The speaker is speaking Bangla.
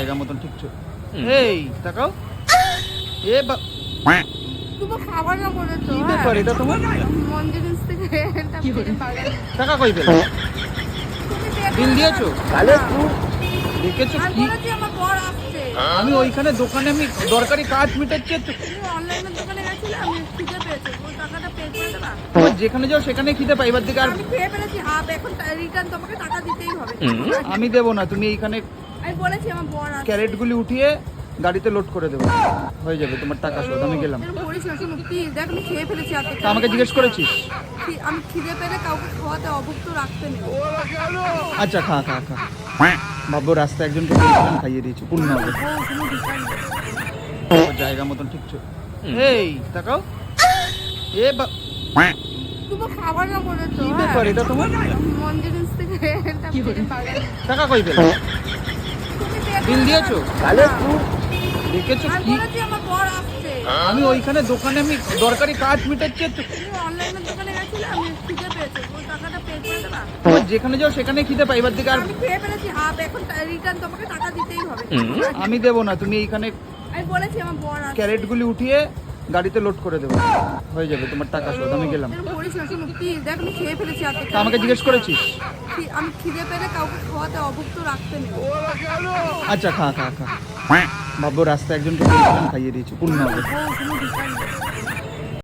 জায়গা মতন ঠিক ছিল। এই তাকাও, এ তুমি খাবার না বলেছো কি ব্যাপার এটা তোমার? মন্দির থেকে এটা পেয়ে পাগল। টাকা কই পেলে? তুমি দেখো বিল না। দিয়েছো? তাহলে দেখেছো আমি কি? বলেছি আমার বর আসছে। আমি ওইখানে দোকানে আমি দরকারি কাজ মিটাচ্ছি, তুমি অনলাইনের দোকানে গেছিলে, আমি খিদে পেয়েছে, ওই টাকাটা পে করে দেবা। তোমার যেখানে যাও সেখানে খিদে পাই, এবার দিকে আর আমি খেয়ে ফেলেছি হাফ, এখন রিটার্ন তোমাকে টাকা দিতেই হবে। আমি দেবো না। তুমি এইখানে আমি বলেছি আমার বর আসছে। ক্যারেটগুলি উঠিয়ে গাড়িতে লোড করে দেবো, হয়ে যাবে তোমার টাকা শোধ। আমি গেলাম। এরকম বলিস না, শোনো প্লিজ, দেখ আমি খেয়ে ফেলেছি আর তা আমাকে জিজ্ঞেস করেছিস? আমি খিদে পেলে কাউকে খাওয়াতে অভুক্ত রাখতে নেই। আচ্ছা খা খা খা। ভাববো রাস্তায় একজনকে পেয়েছিলাম, খাইয়ে দিয়েছি, পূর্ণ হবে। ও তুমি ভিখারি। ওর জায়গা মতন ঠিক ছিল। এই তাকাও, এ তুমি খাবার না বলেছো কি ব্যাপার এটা তোমার? মন্দির থেকে এটা পেয়ে পাগল। টাকা কই পেলে? তুমি দেখো বিল না। দিয়েছো? না। দেখেছো আমি কি? বলেছি আমার বর আসছে। আমি ওইখানে দোকানে আমি দরকারি কাজ মিটাচ্ছি, তুমি অনলাইনের দোকানে গেছিলে, আমি খিদে পেয়েছে, ওই টাকাটা পে করে দেবা। তোমার যেখানে যাও সেখানে খিদে পাই, এবার দিকে আর আমি খেয়ে ফেলেছি হাফ, এখন রিটার্ন তোমাকে টাকা দিতেই হবে। আমি দেবো না। তুমি এইখানে আমি বলেছি আমার বর আসছে। ক্যারেটগুলি উঠিয়ে গাড়িতে লোড করে দেবো, হয়ে যাবে তোমার টাকা শোধ। আমি গেলাম। এরকম বলিস না, শোনো প্লিজ, দেখ আমি খেয়ে ফেলেছি আর তা আমাকে জিজ্ঞেস করেছিস? আমি খিদে পেলে কাউকে খাওয়াতে অভুক্ত রাখতে নেই। আচ্ছা খা খা খা। ভাববো রাস্তায় একজনকে পেয়েছিলাম, খাইয়ে দিয়েছি, পূর্ণ হবে। ও তুমি ভিখারি।